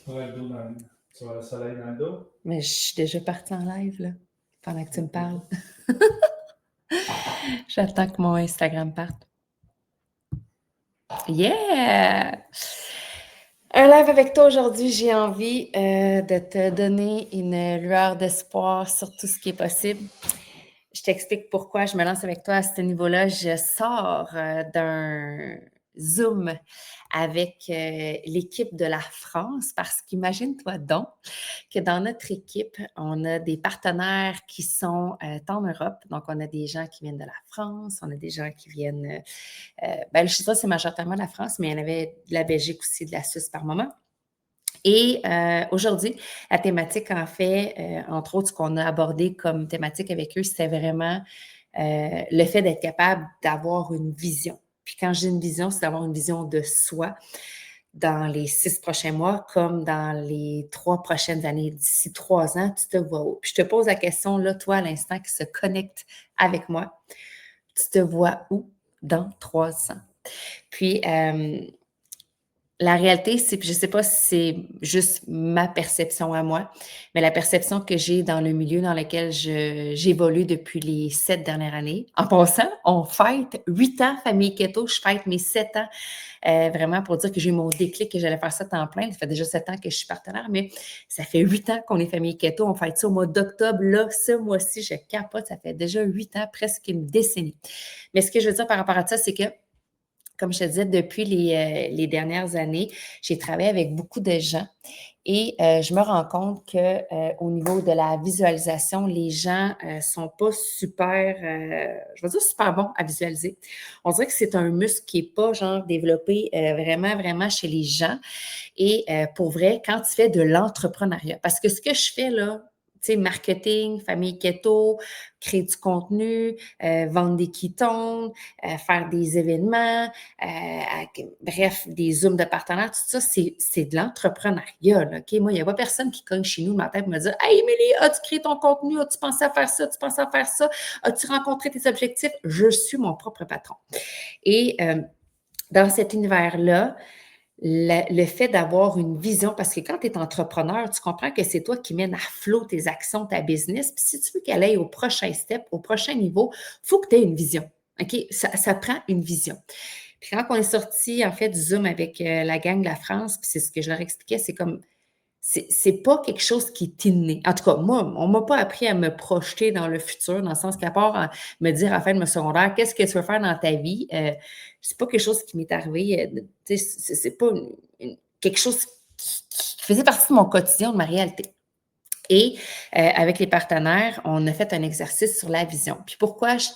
Ouais, le dos dans le... Tu vois le soleil dans le dos? Mais je suis déjà partie en live, là, pendant que tu me parles. J'attends que mon Instagram parte. Yeah! Un live avec toi aujourd'hui, j'ai envie de te donner une lueur d'espoir sur tout ce qui est possible. Je t'explique pourquoi je me lance avec toi à ce niveau-là. Je sors d'un Zoom avec l'équipe de la France parce qu'imagine-toi donc que dans notre équipe, on a des partenaires qui sont en Europe. Donc, on a des gens qui viennent de la France, on a des gens qui viennent, je sais pas si c'est majoritairement de la France, mais il y en avait de la Belgique aussi, de la Suisse par moment. Et aujourd'hui, la thématique, en fait, entre autres, ce qu'on a abordé comme thématique avec eux, c'était vraiment le fait d'être capable d'avoir une vision. Puis quand je dis une vision, c'est d'avoir une vision de soi dans les 6 prochains mois, comme dans les 3 prochaines années. D'ici 3 ans, tu te vois où? Puis je te pose la question, là, toi, à l'instant, qui se connecte avec moi, tu te vois où dans 3 ans? Puis, la réalité, c'est, puis je ne sais pas si c'est juste ma perception à moi, mais la perception que j'ai dans le milieu dans lequel j'évolue depuis les 7 dernières années. En passant, on fête 8 ans Famille Keto, je fête mes 7 ans, vraiment pour dire que j'ai eu mon déclic, que j'allais faire ça à temps plein. Ça fait déjà 7 ans que je suis partenaire, mais ça fait 8 ans qu'on est Famille Keto. On fête ça au mois d'octobre. Là, ce mois-ci, je capote, ça fait déjà 8 ans, presque une décennie. Mais ce que je veux dire par rapport à ça, c'est que comme je te disais, depuis les dernières années, j'ai travaillé avec beaucoup de gens et je me rends compte qu'au niveau de la visualisation, les gens sont pas super, je vais dire super bons à visualiser. On dirait que c'est un muscle qui est pas genre développé vraiment, vraiment chez les gens. Et pour vrai, quand tu fais de l'entrepreneuriat, parce que ce que je fais là, tu sais, marketing, famille keto, créer du contenu, vendre des ketones, faire des événements, bref, des zooms de partenaires, tout ça, c'est de l'entrepreneuriat, là, OK? Moi, il n'y a pas personne qui cogne chez nous le matin pour me dire « Hey, Émilie, as-tu créé ton contenu? As-tu pensé à faire ça? As-tu pensé à faire ça? As-tu rencontré tes objectifs? » Je suis mon propre patron. Et dans cet univers-là, le fait d'avoir une vision, parce que quand tu es entrepreneur, tu comprends que c'est toi qui mènes à flot tes actions, ta business. Puis si tu veux qu'elle aille au prochain step, au prochain niveau, il faut que tu aies une vision. OK? Ça prend une vision. Puis quand on est sorti, en fait, du Zoom avec la gang de la France, puis c'est ce que je leur expliquais, c'est comme, c'est pas quelque chose qui est inné. En tout cas, moi, on m'a pas appris à me projeter dans le futur, dans le sens qu'à part me dire à la fin de mon secondaire, qu'est-ce que tu veux faire dans ta vie? C'est pas quelque chose qui m'est arrivé. Tu sais, c'est pas quelque chose qui faisait partie de mon quotidien, de ma réalité. Et avec les partenaires, on a fait un exercice sur la vision. Puis pourquoi je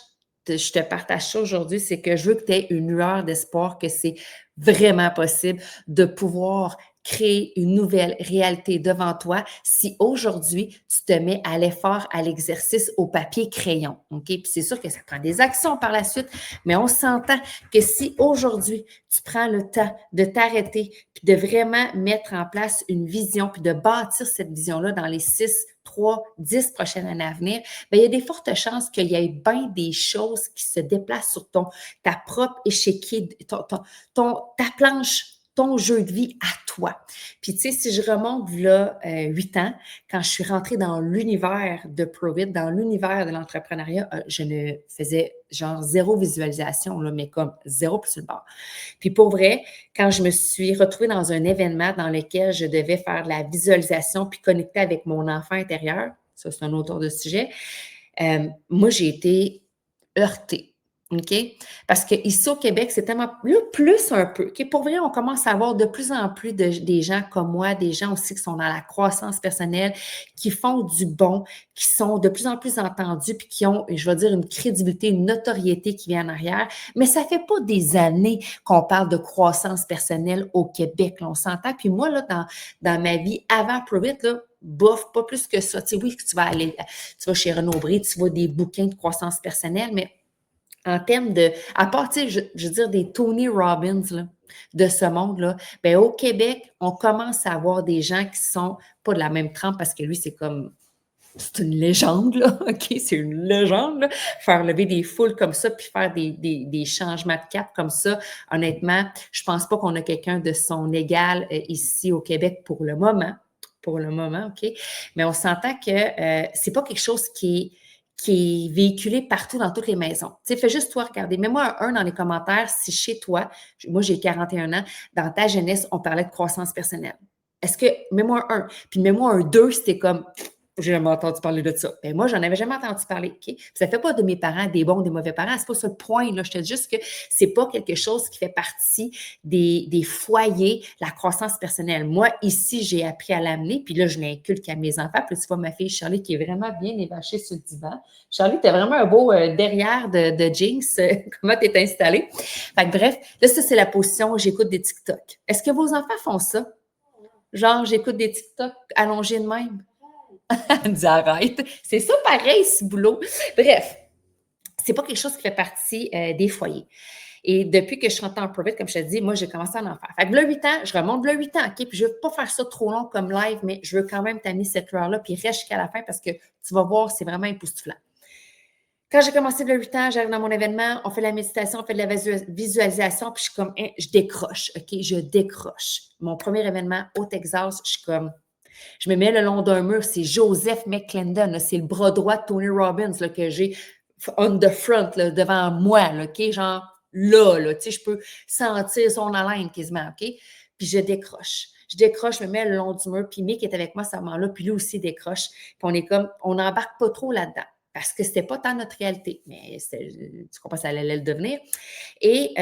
te partage ça aujourd'hui, c'est que je veux que tu aies une lueur d'espoir que c'est vraiment possible de pouvoir créer une nouvelle réalité devant toi si aujourd'hui tu te mets à l'effort, à l'exercice au papier crayon. OK? Puis c'est sûr que ça prend des actions par la suite, mais on s'entend que si aujourd'hui tu prends le temps de t'arrêter puis de vraiment mettre en place une vision puis de bâtir cette vision-là dans les 6, 3, 10 prochaines années à venir, bien, il y a des fortes chances qu'il y ait bien des choses qui se déplacent sur ta propre échiquier, ta planche, ton jeu de vie à toi. Puis, tu sais, si je remonte là 8 ans, quand je suis rentrée dans l'univers de ProVit, dans l'univers de l'entrepreneuriat, je ne faisais genre zéro visualisation, là, mais comme zéro plus sur le bord. Puis pour vrai, quand je me suis retrouvée dans un événement dans lequel je devais faire de la visualisation puis connecter avec mon enfant intérieur, ça c'est un autre de sujet, moi j'ai été heurtée. OK? Parce qu'ici au Québec, c'est tellement là, plus un peu. OK? Pour vrai, on commence à avoir de plus en plus des gens comme moi, des gens aussi qui sont dans la croissance personnelle, qui font du bon, qui sont de plus en plus entendus, puis qui ont, je vais dire, une crédibilité, une notoriété qui vient en arrière. Mais ça fait pas des années qu'on parle de croissance personnelle au Québec, là, on s'entend. Puis moi, là, dans ma vie avant ProVit, là, bof, pas plus que ça. Tu sais, oui, tu vas chez Renaud Bré, tu vois des bouquins de croissance personnelle, mais en termes de, à part, tu sais, je veux dire, des Tony Robbins, là, de ce monde-là, bien, au Québec, on commence à avoir des gens qui sont pas de la même trempe parce que lui, c'est comme c'est une légende, là, OK? C'est une légende, là. Faire lever des foules comme ça, puis faire des changements de cap comme ça, honnêtement, je pense pas qu'on a quelqu'un de son égal ici au Québec pour le moment. Pour le moment, OK? Mais on s'entend que c'est pas quelque chose qui est véhiculé partout dans toutes les maisons. Tu sais, fais juste toi regarder. Mets-moi un dans les commentaires si chez toi, moi j'ai 41 ans, dans ta jeunesse, on parlait de croissance personnelle. Est-ce que, mets-moi un, puis mets-moi un 2, c'était comme, j'ai jamais entendu parler de ça. Ben moi, j'en avais jamais entendu parler, OK? Puis ça fait pas de mes parents des bons, des mauvais parents, c'est pas ça le point, là. Je te dis juste que c'est pas quelque chose qui fait partie des foyers, la croissance personnelle. Moi, ici, j'ai appris à l'amener, puis là, je l'inculque à mes enfants. Puis là, tu vois ma fille Charlie qui est vraiment bien évachée sur le divan. Charlie, t'as vraiment un beau derrière de Jinx. Comment t'es installée? Fait que bref, là, ça, c'est la position où j'écoute des TikTok. Est-ce que vos enfants font ça? Genre, j'écoute des TikTok allongés de même. Elle dit arrête. C'est ça pareil, ce boulot. Bref, c'est pas quelque chose qui fait partie des foyers. Et depuis que je suis rentrée en private, comme je te dis, moi, j'ai commencé à en faire. Fait que là, 8 ans, je remonte là 8 ans, OK? Puis je veux pas faire ça trop long comme live, mais je veux quand même t'amener cette heure-là, puis reste jusqu'à la fin parce que tu vas voir, c'est vraiment époustouflant. Quand j'ai commencé le 8 ans, j'arrive dans mon événement, on fait la méditation, on fait de la visualisation, puis je suis comme, je décroche, OK? Je décroche. Mon premier événement au Texas, je suis comme, je me mets le long d'un mur, c'est Joseph McClendon, c'est le bras droit de Tony Robbins là, que j'ai on the front, là, devant moi, là, OK? Genre là, tu sais, je peux sentir son haleine quasiment, OK? Puis je décroche. Je décroche, je me mets le long du mur, puis Mick est avec moi à ce moment-là, puis lui aussi décroche. Puis on est comme, on n'embarque pas trop là-dedans parce que c'était pas tant notre réalité, mais tu comprends, ça allait le devenir. Et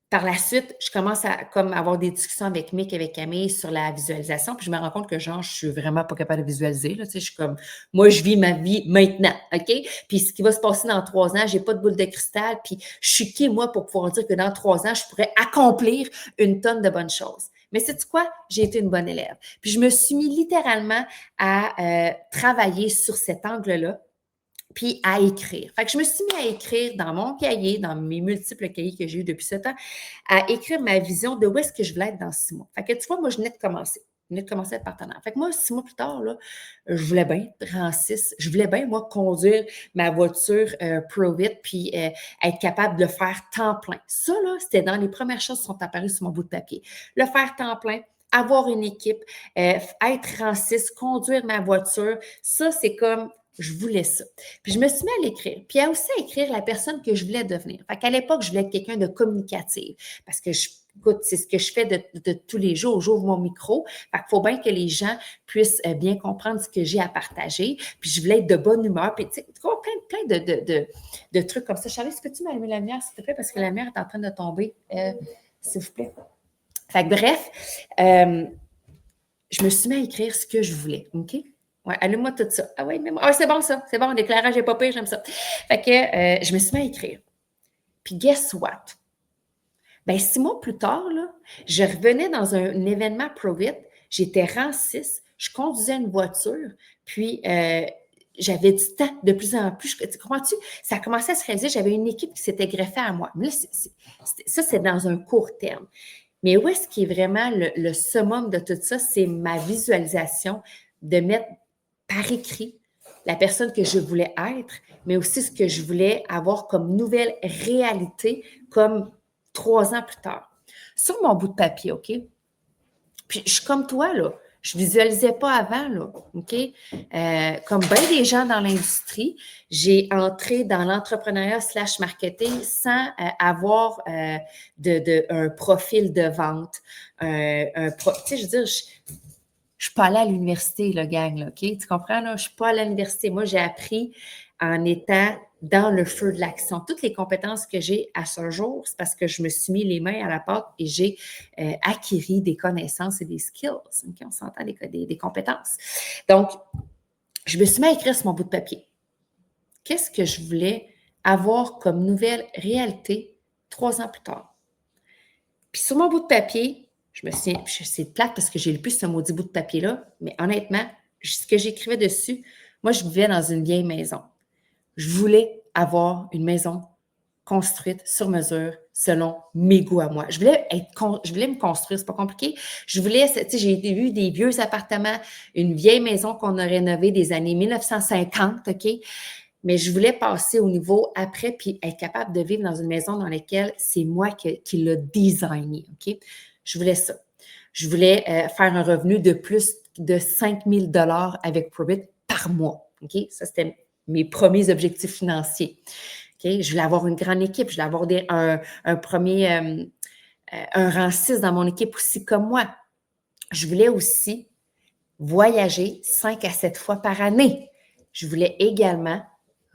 par la suite, je commence à comme avoir des discussions avec Mick, avec Camille sur la visualisation, puis je me rends compte que genre, je suis vraiment pas capable de visualiser, là, tu sais, je suis comme, moi, je vis ma vie maintenant, OK? Puis ce qui va se passer dans 3 ans, j'ai pas de boule de cristal, puis je suis qui, moi, pour pouvoir dire que dans 3 ans, je pourrais accomplir une tonne de bonnes choses. Mais sais-tu quoi? J'ai été une bonne élève. Puis je me suis mis littéralement à travailler sur cet angle-là, puis à écrire. Fait que je me suis mis à écrire dans mon cahier, dans mes multiples cahiers que j'ai eu depuis 7 ans, à écrire ma vision de où est-ce que je voulais être dans 6 mois. Fait que tu vois, moi, je venais de commencer. Je venais de commencer à être partenaire. Fait que moi, 6 mois plus tard, là, je voulais bien être en 6. Je voulais bien, moi, conduire ma voiture Pro 8 puis être capable de le faire temps plein. Ça, là, c'était dans les premières choses qui sont apparues sur mon bout de papier. Le faire temps plein, avoir une équipe, être en 6, conduire ma voiture, ça, c'est comme je voulais ça. Puis je me suis mis à l'écrire. Puis aussi à écrire la personne que je voulais devenir. Fait qu'à l'époque, je voulais être quelqu'un de communicatif. Parce que, écoute, c'est ce que je fais de tous les jours. J'ouvre mon micro. Fait qu'il faut bien que les gens puissent bien comprendre ce que j'ai à partager. Puis je voulais être de bonne humeur. Puis tu sais, plein de trucs comme ça. Charlie, peux-tu m'allumer la lumière, s'il te plaît? Parce que la lumière est en train de tomber. S'il vous plaît. Fait que bref, je me suis mis à écrire ce que je voulais. OK? Ouais, allume-moi tout ça. Ah oui, mais moi. Ah, c'est bon ça. C'est bon, l'éclairage n'est pas pire, j'aime ça. Fait que je me suis mis à écrire. Puis guess what? Ben 6 mois plus tard, là, je revenais dans un événement Pro-Vit. J'étais rang 6. Je conduisais une voiture. Puis j'avais du temps de plus en plus. Comprends-tu? Ça a commencé à se réaliser. J'avais une équipe qui s'était greffée à moi. Mais là, ça, c'est dans un court terme. Mais où est-ce qui est vraiment le summum de tout ça? C'est ma visualisation de mettre par écrit la personne que je voulais être, mais aussi ce que je voulais avoir comme nouvelle réalité, comme 3 ans plus tard. Sur mon bout de papier, OK? Puis je suis comme toi, là. Je ne visualisais pas avant, là, OK? Comme bien des gens dans l'industrie, j'ai entré dans l'entrepreneuriat / marketing sans avoir un profil de vente. Tu sais, je veux dire, je ne suis pas allée à l'université, là, gang, là, OK? Tu comprends, là? Je ne suis pas allée à l'université. Moi, j'ai appris en étant dans le feu de l'action. Toutes les compétences que j'ai à ce jour, c'est parce que je me suis mis les mains à la pâte et j'ai acquis des connaissances et des skills. Okay? On s'entend des compétences. Donc, je me suis mis à écrire sur mon bout de papier. Qu'est-ce que je voulais avoir comme nouvelle réalité 3 ans plus tard? Puis sur mon bout de papier, je me suis, c'est plate parce que j'ai le plus ce maudit bout de papier-là, mais honnêtement, ce que j'écrivais dessus, moi, je vivais dans une vieille maison. Je voulais avoir une maison construite sur mesure selon mes goûts à moi. Je voulais me construire, c'est pas compliqué. Je voulais, tu sais, j'ai vu des vieux appartements, une vieille maison qu'on a rénovée des années 1950, OK? Mais je voulais passer au niveau après puis être capable de vivre dans une maison dans laquelle c'est moi qui l'a designé, OK? Je voulais ça. Je voulais faire un revenu de plus de 5 000 avec Probit par mois, OK? Ça, c'était mes premiers objectifs financiers. OK? Je voulais avoir une grande équipe. Je voulais avoir un rang 6 dans mon équipe aussi comme moi. Je voulais aussi voyager 5 à 7 fois par année. Je voulais également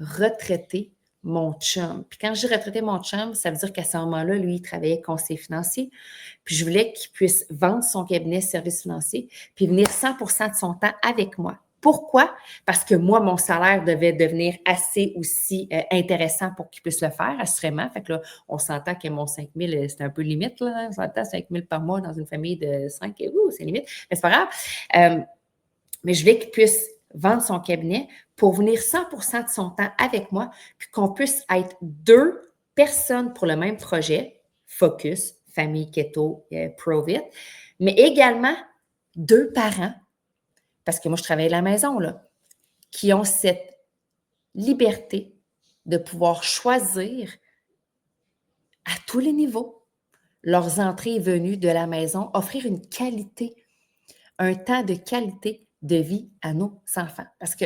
retraiter mon chum. Puis quand je dis retraiter mon chum, ça veut dire qu'à ce moment-là, lui, il travaillait conseiller financier. Puis je voulais qu'il puisse vendre son cabinet de services financiers puis venir 100% de son temps avec moi. Pourquoi? Parce que moi, mon salaire devait devenir assez aussi intéressant pour qu'il puisse le faire, assurément. Fait que là, on s'entend que mon 5 000, c'est un peu limite, là. On s'entend 5 000 par mois dans une famille de 5, c'est limite. Mais c'est pas grave. Mais je voulais qu'il puisse vendre son cabinet pour venir 100% de son temps avec moi, puis qu'on puisse être 2 personnes pour le même projet, Focus, Famille Keto, Provit, mais également 2 parents, parce que moi, je travaille à la maison, là, qui ont cette liberté de pouvoir choisir à tous les niveaux leurs entrées et venues de la maison, offrir une qualité, un temps de qualité de vie à nos enfants. Parce que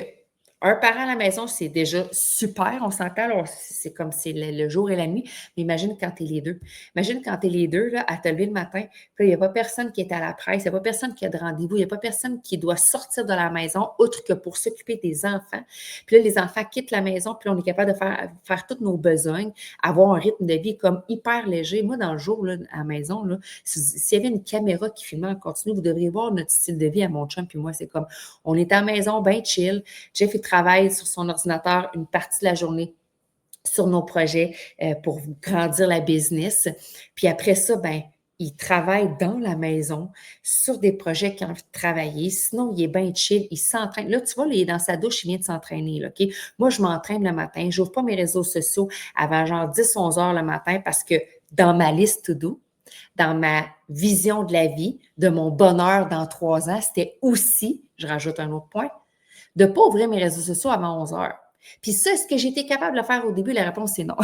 un parent à la maison, c'est déjà super, on s'entend, là, c'est comme c'est le jour et la nuit, mais imagine quand tu es les deux. Imagine quand tu es les deux, là, à te lever le matin, puis il n'y a pas personne qui est à la presse, il n'y a pas personne qui a de rendez-vous, il n'y a pas personne qui doit sortir de la maison, autre que pour s'occuper des enfants. Puis là, les enfants quittent la maison, puis là, on est capable de faire tous nos besoins, avoir un rythme de vie comme hyper léger. Moi, dans le jour, là, à la maison, là, s'il y avait une caméra qui filmait en continu, vous devriez voir notre style de vie à mon chum, puis moi, c'est comme, on est à la maison, bien chill. Jeff, il travaille sur son ordinateur une partie de la journée sur nos projets pour grandir la business. Puis après ça, ben il travaille dans la maison sur des projets qu'il a envie de travailler. Sinon, il est bien chill, il s'entraîne. Là, tu vois, là, il est dans sa douche, il vient de s'entraîner. Là, OK? Moi, je m'entraîne le matin. Je n'ouvre pas mes réseaux sociaux avant genre 10-11 heures le matin parce que dans ma liste to do, dans ma vision de la vie, de mon bonheur dans 3 ans, c'était aussi, je rajoute un autre point, de ne pas ouvrir mes réseaux sociaux avant 11 heures. Puis ça, est-ce que j'ai été capable de le faire au début? La réponse, c'est non.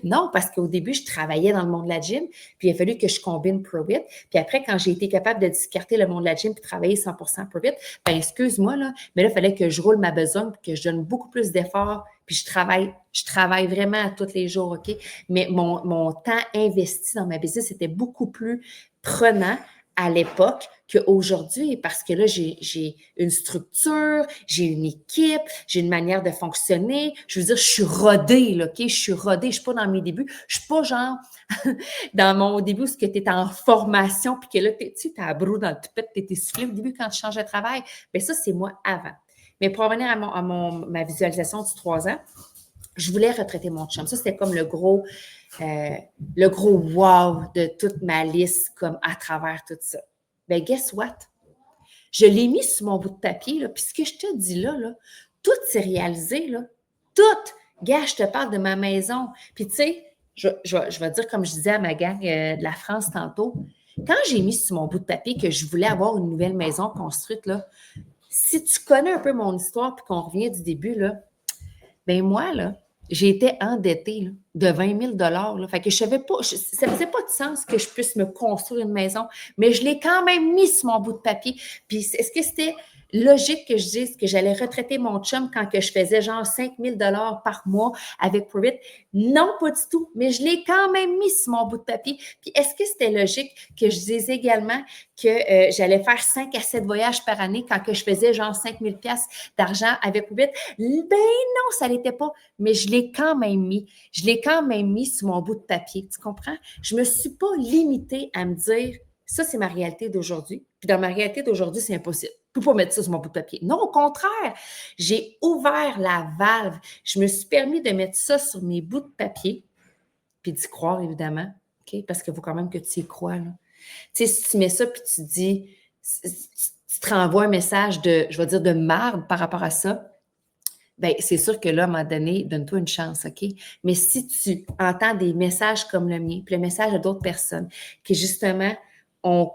Non, parce qu'au début, je travaillais dans le monde de la gym, puis il a fallu que je combine Probit. Puis après, quand j'ai été capable de discarter le monde de la gym puis travailler 100% Probit, ben excuse-moi, là, mais là, il fallait que je roule ma besogne puis que je donne beaucoup plus d'efforts, puis je travaille vraiment à tous les jours, OK? Mais mon temps investi dans ma business était beaucoup plus prenant à l'époque qu'aujourd'hui, parce que là, j'ai une structure, j'ai une équipe, j'ai une manière de fonctionner. Je veux dire, je suis rodée, là, OK? Je suis rodée, je suis pas dans mes débuts. Je suis pas genre dans mon début, ce que tu es en formation, puis que là, tu sais, t'as la broue dans le toupette, tu es essoufflé au début quand tu changes de travail. Bien, ça, c'est moi avant. Mais pour revenir à ma visualisation du 3 ans, je voulais retraiter mon chum. Ça, c'était comme le gros wow de toute ma liste, comme à travers tout ça. Ben, guess what? Je l'ai mis sur mon bout de papier, là, puis ce que je te dis là, tout s'est réalisé, là. Tout! Gars, je te parle de ma maison. Puis, tu sais, je vais dire comme je disais à ma gang de la France tantôt, quand j'ai mis sur mon bout de papier que je voulais avoir une nouvelle maison construite, là, si tu connais un peu mon histoire puis qu'on revient du début, là, ben moi, là, j'ai été endettée là, de 20 000 là. Fait que je savais pas, ça faisait pas de sens que je puisse me construire une maison, mais je l'ai quand même mis sur mon bout de papier. Puis est-ce que c'était logique que je dise que j'allais retraiter mon chum quand que je faisais genre 5 000 par mois avec Provit? Non, pas du tout, mais je l'ai quand même mis sur mon bout de papier. Puis est-ce que c'était logique que je dise également que j'allais faire 5 à 7 voyages par année quand que je faisais genre 5 000 d'argent avec Provit? Ben non, ça l'était pas, mais je l'ai quand même mis. Je l'ai quand même mis sur mon bout de papier, tu comprends? Je me suis pas limitée à me dire, ça, c'est ma réalité d'aujourd'hui. Puis dans ma réalité d'aujourd'hui, c'est impossible. Je ne peux pas mettre ça sur mon bout de papier. Non, au contraire, j'ai ouvert la valve. Je me suis permis de mettre ça sur mes bouts de papier, puis d'y croire, évidemment, OK? Parce qu'il faut quand même que tu y crois, là. Tu sais, si tu mets ça, puis tu dis, tu te renvoies un message de, je vais dire, de marde par rapport à ça, bien, c'est sûr que là, à un moment donné, donne-toi une chance, OK? Mais si tu entends des messages comme le mien, puis le message de d'autres personnes qui, justement, ont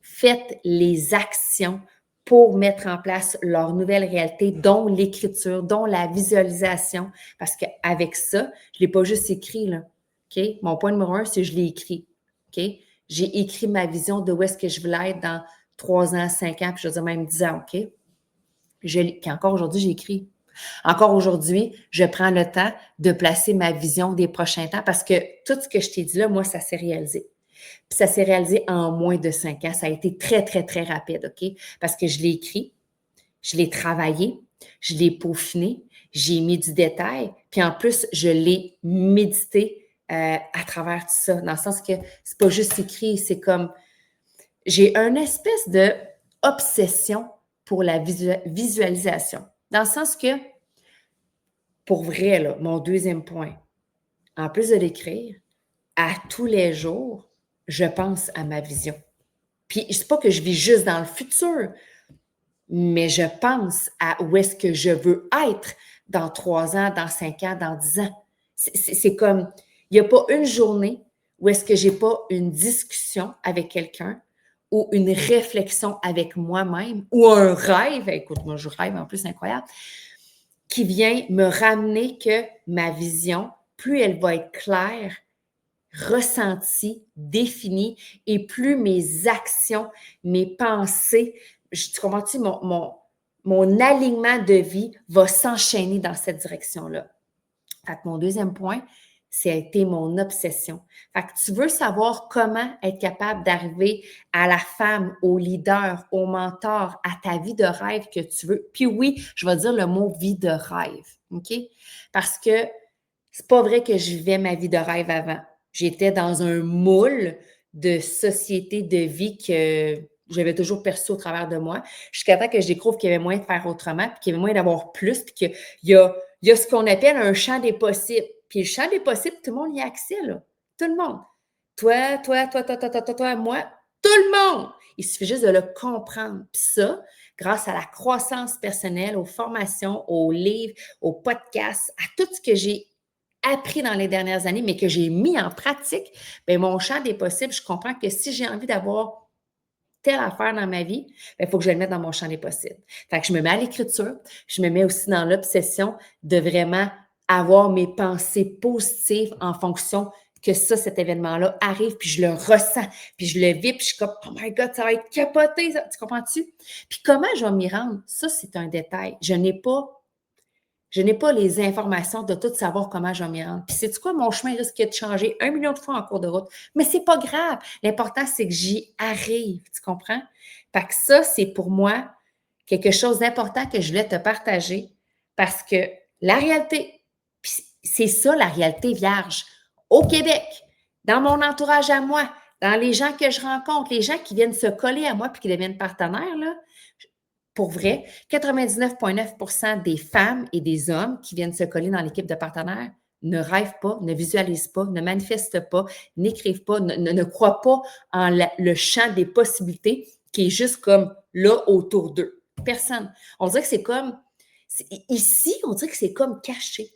fait les actions pour mettre en place leur nouvelle réalité, dont l'écriture, dont la visualisation, parce qu'avec ça, je ne l'ai pas juste écrit, là, OK? Mon point numéro 1, c'est que je l'ai écrit, OK? J'ai écrit ma vision de où est-ce que je voulais être dans 3 ans, 5 ans, puis je veux dire même 10 ans, OK? Puis encore aujourd'hui, j'écris. Encore aujourd'hui, je prends le temps de placer ma vision des prochains temps parce que tout ce que je t'ai dit là, moi, ça s'est réalisé. Puis ça s'est réalisé en moins de 5 ans. Ça a été très, très, très rapide, OK? Parce que je l'ai écrit, je l'ai travaillé, je l'ai peaufiné, j'ai mis du détail, puis en plus, je l'ai médité à travers tout ça, dans le sens que c'est pas juste écrit, c'est comme j'ai une espèce de obsession pour la visualisation. Dans le sens que, pour vrai, là, mon deuxième point, en plus de l'écrire, à tous les jours, je pense à ma vision. Puis, c'est pas que je vis juste dans le futur, mais je pense à où est-ce que je veux être dans 3 ans, dans 5 ans, dans 10 ans. C'est comme, il n'y a pas une journée où est-ce que j'ai pas une discussion avec quelqu'un ou une réflexion avec moi-même ou un rêve, écoute, moi je rêve en plus, incroyable, qui vient me ramener que ma vision, plus elle va être claire, ressentie, définie, et plus mes actions, mes pensées, tu comprends-tu, mon alignement de vie va s'enchaîner dans cette direction-là. Fait que mon deuxième point, ça a été mon obsession. Fait que tu veux savoir comment être capable d'arriver à la femme, au leader, au mentor, à ta vie de rêve que tu veux. Puis oui, je vais dire le mot vie de rêve, OK? Parce que c'est pas vrai que je vivais ma vie de rêve avant. J'étais dans un moule de société de vie que j'avais toujours perçu au travers de moi. Jusqu'à temps que je découvre qu'il y avait moyen de faire autrement, puis qu'il y avait moyen d'avoir plus, puis qu'il y a ce qu'on appelle un champ des possibles. Puis le champ des possibles, tout le monde y a accès, là. Tout le monde. Toi, moi, tout le monde. Il suffit juste de le comprendre. Puis ça, grâce à la croissance personnelle, aux formations, aux livres, aux podcasts, à tout ce que j'ai appris dans les dernières années, mais que j'ai mis en pratique, bien, mon champ des possibles, je comprends que si j'ai envie d'avoir telle affaire dans ma vie, il faut que je le mette dans mon champ des possibles. Fait que je me mets à l'écriture, je me mets aussi dans l'obsession de vraiment avoir mes pensées positives en fonction que ça, cet événement-là arrive, puis je le ressens, puis je le vis, puis je suis comme « Oh my God, ça va être capoté! » Tu comprends-tu? Puis comment je vais m'y rendre? Ça, c'est un détail. Je n'ai pas les informations de tout savoir comment je vais m'y rendre. Puis, sais-tu quoi? Mon chemin risque de changer 1 million de fois en cours de route. Mais c'est pas grave. L'important, c'est que j'y arrive. Tu comprends? Fait que ça, c'est pour moi quelque chose d'important que je voulais te partager parce que la réalité, puis c'est ça la réalité vierge. Au Québec, dans mon entourage à moi, dans les gens que je rencontre, les gens qui viennent se coller à moi puis qui deviennent partenaires, là, pour vrai, 99,9% des femmes et des hommes qui viennent se coller dans l'équipe de partenaires ne rêvent pas, ne visualisent pas, ne manifestent pas, n'écrivent pas, ne croient pas en le champ des possibilités qui est juste comme là autour d'eux. Personne. On dirait que c'est comme, ici, on dirait que c'est comme caché.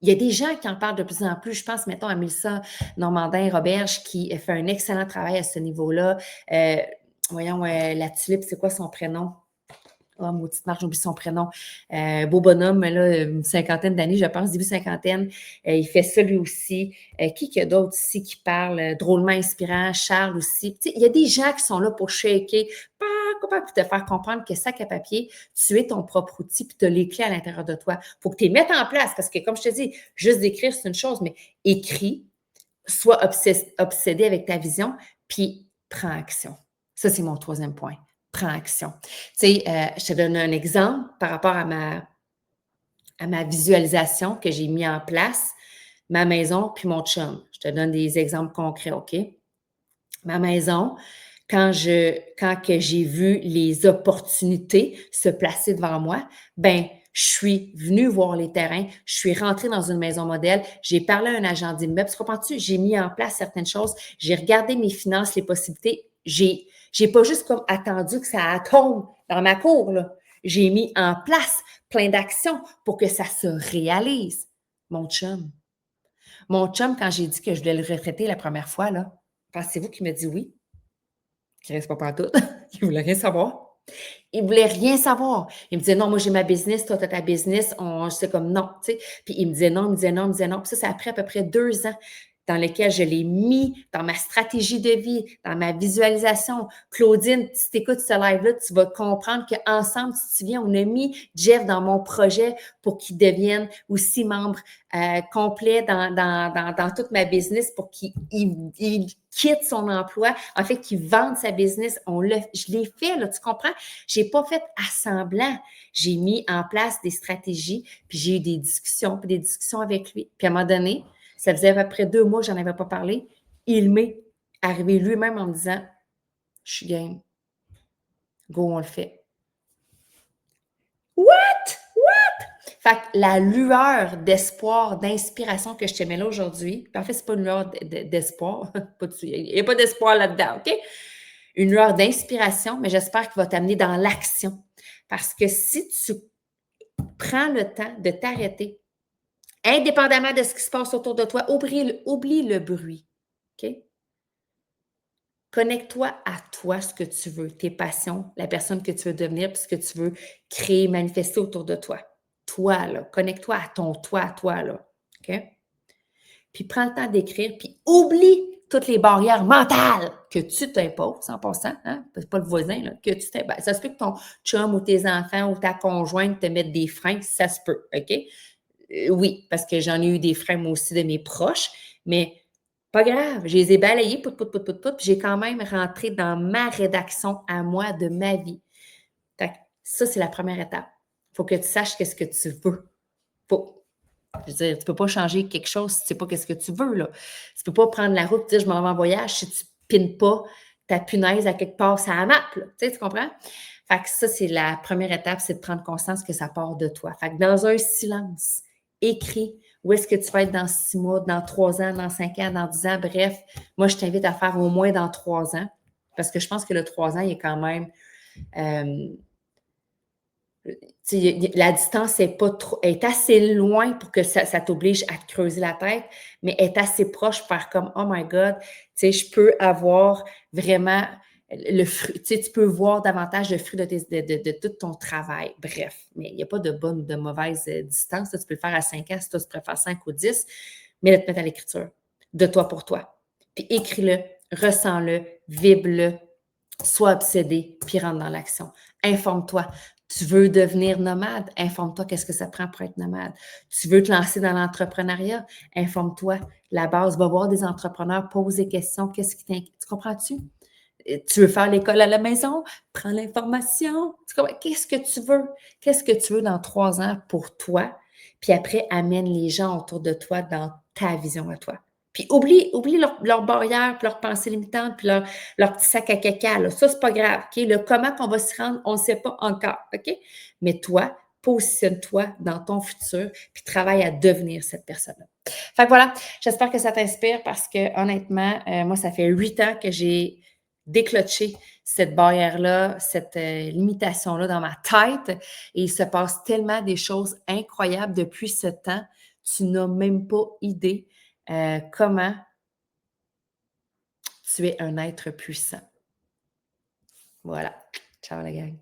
Il y a des gens qui en parlent de plus en plus. Je pense, mettons, à Mélissa Normandin-Roberge qui fait un excellent travail à ce niveau-là. Voyons, la tulipe, c'est quoi son prénom? Oh, maudite marche, j'oublie son prénom. Beau bonhomme, là, une cinquantaine d'années, je pense, début cinquantaine. Il fait ça lui aussi. Qui y a d'autres ici qui parlent? Drôlement inspirant. Charles aussi. Tu sais, il y a des gens qui sont là pour shaker, pour te faire comprendre que sac à papier, tu es ton propre outil, puis tu as les clés à l'intérieur de toi. Il faut que tu les mettes en place, parce que comme je te dis, juste d'écrire, c'est une chose, mais écris, sois obsédé avec ta vision, puis prends action. Ça, c'est mon troisième point. Prends action. Tu sais, je te donne un exemple par rapport à ma visualisation que j'ai mis en place, ma maison puis mon chum. Je te donne des exemples concrets, OK? Ma maison, quand que j'ai vu les opportunités se placer devant moi, ben je suis venue voir les terrains, je suis rentrée dans une maison modèle, j'ai parlé à un agent d'immeuble, tu comprends-tu? J'ai mis en place certaines choses, j'ai regardé mes finances, les possibilités, j'ai pas juste comme attendu que ça tombe dans ma cour, là. J'ai mis en place plein d'actions pour que ça se réalise. Mon chum. Mon chum, quand j'ai dit que je voulais le retraiter la première fois, là, pensez-vous qu'il m'a dit oui? Qu'il reste pas pantoute. Il voulait rien savoir. Il voulait rien savoir. Il me disait: «Non, moi, j'ai ma business, toi, tu as ta business». J'étais comme: «Non», tu sais? Puis il me disait: «Non», il me disait: «Non», il me disait: «Non». Puis ça a pris à peu près 2 ans dans lesquels je l'ai mis dans ma stratégie de vie, dans ma visualisation. Claudine, si tu écoutes ce live-là, tu vas comprendre qu'ensemble, si tu te souviens, on a mis Jeff dans mon projet pour qu'il devienne aussi membre complet dans toute ma business pour qu'il quitte son emploi, en fait, qu'il vende sa business. Je l'ai fait, là, tu comprends? J'ai pas fait à semblant. J'ai mis en place des stratégies, puis j'ai eu des discussions, puis des discussions avec lui. Puis à un moment donné, ça faisait à peu près 2 mois que j'en avais pas parlé. Il m'est arrivé lui-même en me disant: «Je suis game. Go, on le fait». What? Fait que la lueur d'espoir, d'inspiration que je te mets là aujourd'hui, puis en fait, c'est pas une lueur d'espoir, il n'y a pas d'espoir là-dedans, OK? Une lueur d'inspiration, mais j'espère qu'il va t'amener dans l'action. Parce que si tu prends le temps de t'arrêter, indépendamment de ce qui se passe autour de toi, oublie le bruit, OK? Connecte-toi à toi, ce que tu veux, tes passions, la personne que tu veux devenir, puis ce que tu veux créer, manifester autour de toi. Toi, là, connecte-toi à toi, là, OK? Puis prends le temps d'écrire, puis oublie toutes les barrières mentales que tu t'imposes en passant, hein? C'est pas le voisin, là, que tu t'imposes. Ça se peut que ton chum ou tes enfants ou ta conjointe te mettent des freins, ça se peut, OK? Oui, parce que j'en ai eu des freins, moi aussi, de mes proches, mais pas grave, je les ai balayés, puis j'ai quand même rentré dans ma rédaction à moi de ma vie. Fait que ça, c'est la première étape. Il faut que tu saches qu'est-ce que tu veux. Faut, je veux dire, tu peux pas changer quelque chose si tu sais pas qu'est-ce que tu veux, là. Tu peux pas prendre la route et dire: «Je m'en vais en voyage» si tu pines pas ta punaise à quelque part sur la map, là. Tu comprends? Fait que ça, c'est la première étape, c'est de prendre conscience que ça part de toi. Fait que dans un silence, écris où est-ce que tu vas être dans 6 mois, dans 3 ans, dans 5 ans, dans 10 ans. Bref, moi, je t'invite à faire au moins dans 3 ans parce que je pense que le 3 ans, il est quand même la distance est assez loin pour que ça t'oblige à te creuser la tête, mais est assez proche pour faire comme, oh my God, je peux avoir vraiment le fruit, tu peux voir davantage le fruit de tout ton travail. Bref, mais il n'y a pas de bonne ou de mauvaise distance. Tu peux le faire à 5 ans si tu préfères 5 ou 10, mais là, te mettre à l'écriture, de toi pour toi. Puis écris-le, ressens-le, vibre-le, sois obsédé, puis rentre dans l'action. Informe-toi. Tu veux devenir nomade? Informe-toi qu'est-ce que ça prend pour être nomade. Tu veux te lancer dans l'entrepreneuriat? Informe-toi. La base, va voir des entrepreneurs, pose des questions. Qu'est-ce qui t'inquiète? Tu comprends-tu? Tu veux faire l'école à la maison? Prends l'information. Qu'est-ce que tu veux? Qu'est-ce que tu veux dans 3 ans pour toi? Puis après, amène les gens autour de toi dans ta vision à toi. Puis oublie leurs barrières, puis leurs pensées limitantes, puis leur petit sac à caca. Là. Ça, c'est pas grave. OK? Le comment qu'on va s'y rendre, on ne sait pas encore. OK? Mais toi, positionne-toi dans ton futur, puis travaille à devenir cette personne-là. Fait que voilà, j'espère que ça t'inspire parce que honnêtement, moi, ça fait 8 ans que j'ai déclenché cette barrière-là, cette limitation-là dans ma tête. Et il se passe tellement des choses incroyables depuis ce temps. Tu n'as même pas idée comment tu es un être puissant. Voilà. Ciao la gang.